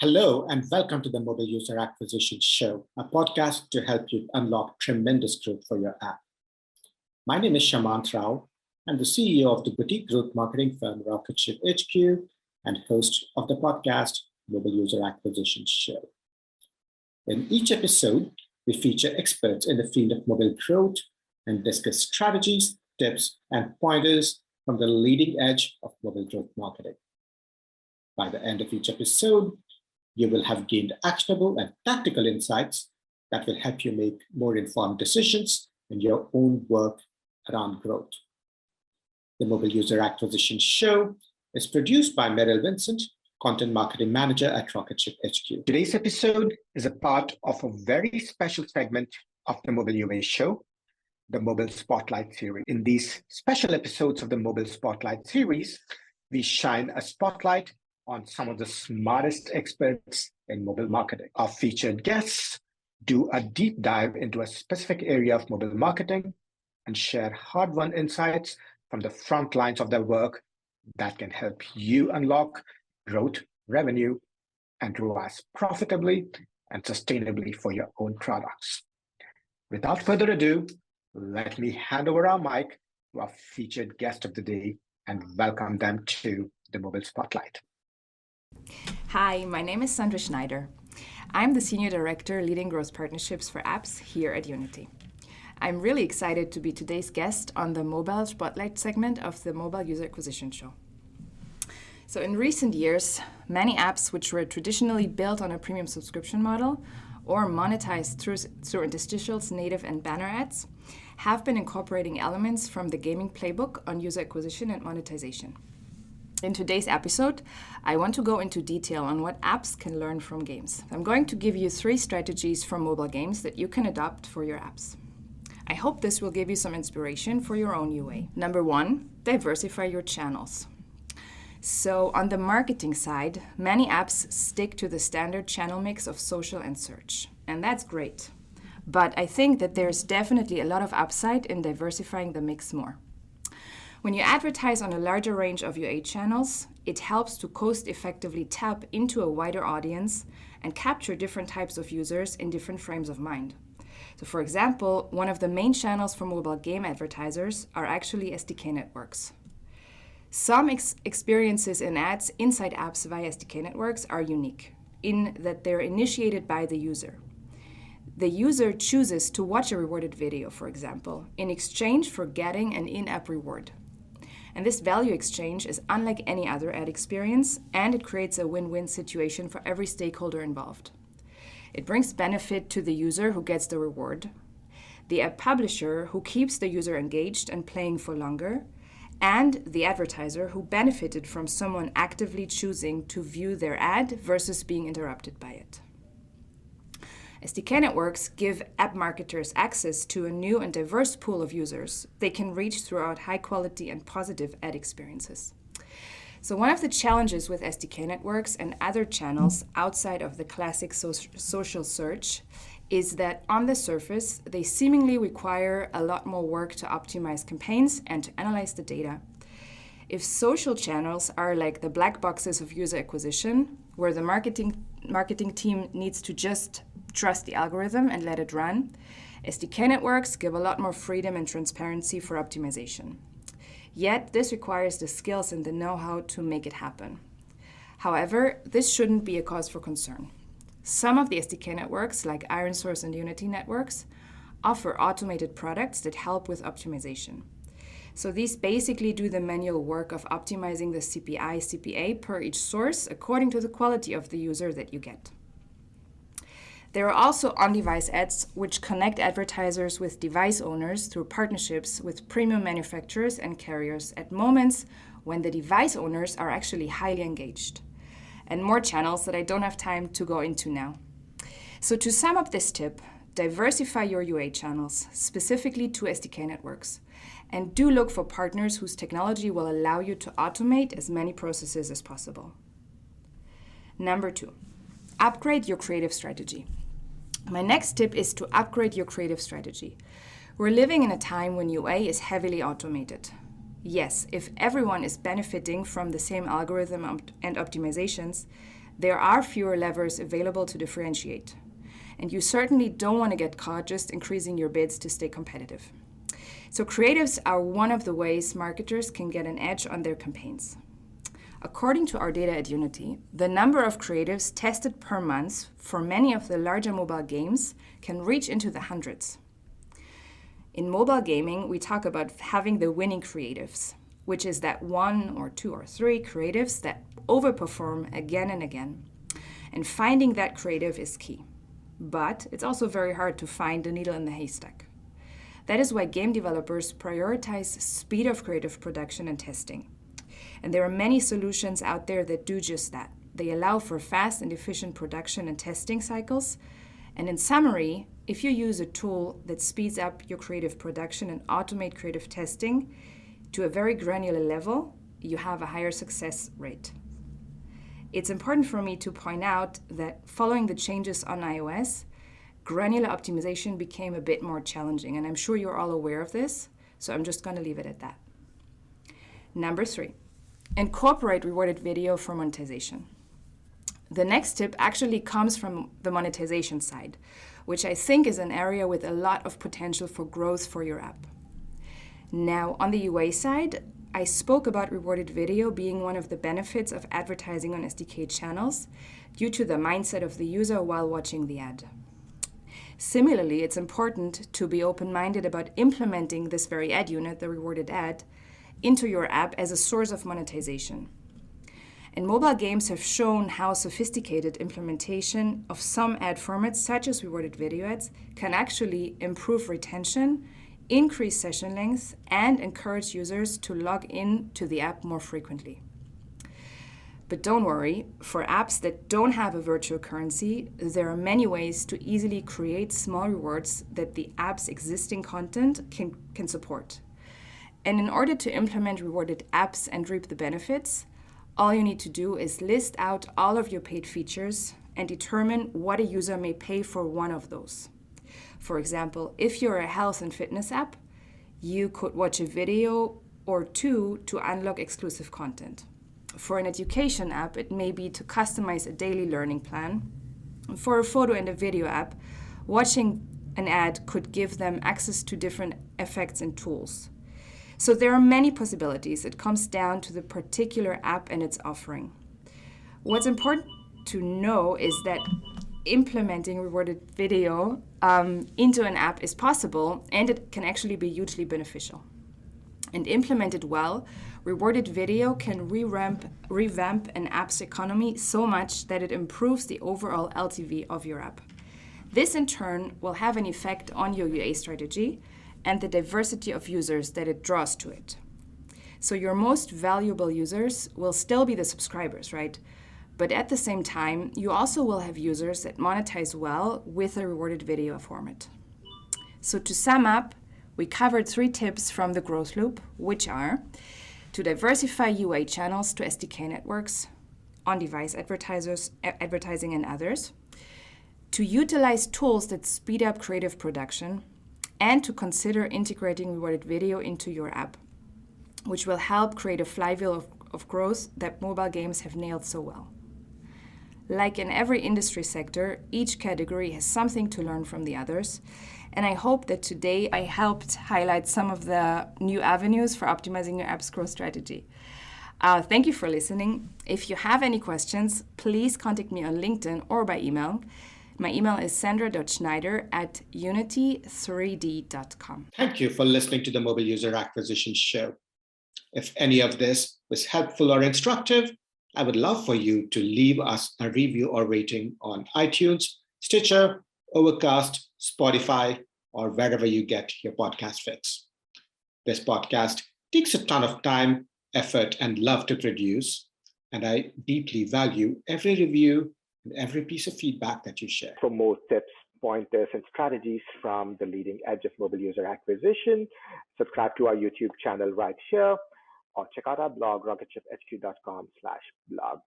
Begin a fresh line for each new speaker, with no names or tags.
Hello, and welcome to the Mobile User Acquisition Show, a podcast to help you unlock tremendous growth for your app. My name is Shamant Rao. I'm the CEO of the boutique growth marketing firm Rocketship HQ and host of the podcast Mobile User Acquisition Show. In each episode, we feature experts in the field of mobile growth and discuss strategies, tips, and pointers from the leading edge of mobile growth marketing. By the end of each episode, you will have gained actionable and tactical insights that will help you make more informed decisions in your own work around growth. The Mobile User Acquisition Show is produced by Meryl Vincent, Content Marketing Manager at Rocketship HQ. Today's episode is a part of a very special segment of the Mobile UA Show, the Mobile Spotlight Series. In these special episodes of the Mobile Spotlight Series, we shine a spotlight on some of the smartest experts in mobile marketing. Our featured guests do a deep dive into a specific area of mobile marketing and share hard-won insights from the front lines of their work that can help you unlock growth, revenue, and ROAS profitably and sustainably for your own products. Without further ado, let me hand over our mic to our featured guest of the day and welcome them to the Mobile Spotlight.
Hi, my name is Sandra Schneider. I'm the Senior Director leading growth partnerships for apps here at Unity. I'm really excited to be today's guest on the Mobile Spotlight segment of the Mobile User Acquisition Show. So in recent years, many apps which were traditionally built on a premium subscription model or monetized through interstitials, native and banner ads have been incorporating elements from the gaming playbook on user acquisition and monetization. In today's episode, I want to go into detail on what apps can learn from games. I'm going to give you 3 strategies for mobile games that you can adopt for your apps. I hope this will give you some inspiration for your own UA. Number 1, diversify your channels. So on the marketing side, many apps stick to the standard channel mix of social and search, and that's great. But I think that there's definitely a lot of upside in diversifying the mix more. When you advertise on a larger range of UA channels, it helps to cost-effectively tap into a wider audience and capture different types of users in different frames of mind. So for example, one of the main channels for mobile game advertisers are actually SDK networks. Some experiences in ads inside apps via SDK networks are unique in that they're initiated by the user. The user chooses to watch a rewarded video, for example, in exchange for getting an in-app reward. And this value exchange is unlike any other ad experience, and it creates a win-win situation for every stakeholder involved. It brings benefit to the user who gets the reward, the app publisher who keeps the user engaged and playing for longer, and the advertiser who benefited from someone actively choosing to view their ad versus being interrupted by it. SDK networks give app marketers access to a new and diverse pool of users they can reach throughout high quality and positive ad experiences. So one of the challenges with SDK networks and other channels outside of the classic social search is that on the surface, they seemingly require a lot more work to optimize campaigns and to analyze the data. If social channels are like the black boxes of user acquisition, where the marketing team needs to just trust the algorithm and let it run, SDK networks give a lot more freedom and transparency for optimization. Yet, this requires the skills and the know-how to make it happen. However, this shouldn't be a cause for concern. Some of the SDK networks, like ironSource and Unity networks, offer automated products that help with optimization. So these basically do the manual work of optimizing the CPI, CPA per each source according to the quality of the user that you get. There are also on-device ads which connect advertisers with device owners through partnerships with premium manufacturers and carriers at moments when the device owners are actually highly engaged. And more channels that I don't have time to go into now. So to sum up this tip, diversify your UA channels, specifically to SDK networks, and do look for partners whose technology will allow you to automate as many processes as possible. Number 2, upgrade your creative strategy. My next tip is to upgrade your creative strategy. We're living in a time when UA is heavily automated. Yes, if everyone is benefiting from the same algorithm and optimizations, there are fewer levers available to differentiate. And you certainly don't want to get caught just increasing your bids to stay competitive. So creatives are one of the ways marketers can get an edge on their campaigns. According to our data at Unity, the number of creatives tested per month for many of the larger mobile games can reach into the hundreds. In mobile gaming, we talk about having the winning creatives, which is that 1 or 2 or 3 creatives that overperform again and again. And finding that creative is key. But it's also very hard to find the needle in the haystack. That is why game developers prioritize speed of creative production and testing. And there are many solutions out there that do just that. They allow for fast and efficient production and testing cycles. And in summary, if you use a tool that speeds up your creative production and automate creative testing to a very granular level, you have a higher success rate. It's important for me to point out that following the changes on iOS, granular optimization became a bit more challenging, and I'm sure you're all aware of this, so I'm just going to leave it at that. Number 3, incorporate rewarded video for monetization. The next tip actually comes from the monetization side, which I think is an area with a lot of potential for growth for your app. Now, on the UA side, I spoke about rewarded video being one of the benefits of advertising on SDK channels due to the mindset of the user while watching the ad. Similarly, it's important to be open-minded about implementing this very ad unit, the rewarded ad, into your app as a source of monetization. And mobile games have shown how sophisticated implementation of some ad formats, such as rewarded video ads, can actually improve retention, increase session length, and encourage users to log in to the app more frequently. But don't worry, for apps that don't have a virtual currency, there are many ways to easily create small rewards that the app's existing content can support. And in order to implement rewarded apps and reap the benefits, all you need to do is list out all of your paid features and determine what a user may pay for one of those. For example, if you're a health and fitness app, you could watch a video or 2 to unlock exclusive content. For an education app, it may be to customize a daily learning plan. For a photo and a video app, watching an ad could give them access to different effects and tools. So there are many possibilities. It comes down to the particular app and its offering. What's important to know is that implementing rewarded video into an app is possible, and it can actually be hugely beneficial. And implemented well, rewarded video can revamp an app's economy so much that it improves the overall LTV of your app. This in turn will have an effect on your UA strategy and the diversity of users that it draws to it. So your most valuable users will still be the subscribers, right? But at the same time, you also will have users that monetize well with a rewarded video format. So to sum up, we covered 3 tips from the growth loop, which are to diversify UA channels to SDK networks, on-device advertising and others, to utilize tools that speed up creative production, and to consider integrating rewarded video into your app, which will help create a flywheel of growth that mobile games have nailed so well. Like in every industry sector, each category has something to learn from the others, and I hope that today I helped highlight some of the new avenues for optimizing your app's growth strategy. Thank you for listening. If you have any questions, please contact me on LinkedIn or by email. My email is sandra.schneider@unity3d.com.
Thank you for listening to the Mobile User Acquisition Show. If any of this was helpful or instructive, I would love for you to leave us a review or rating on iTunes, Stitcher, Overcast, Spotify, or wherever you get your podcast fix. This podcast takes a ton of time, effort, and love to produce, and I deeply value every review and every piece of feedback that you share.
For more tips, pointers, and strategies from the leading edge of mobile user acquisition, subscribe to our YouTube channel right here, or check out our blog, rocketship.hq.com/blog.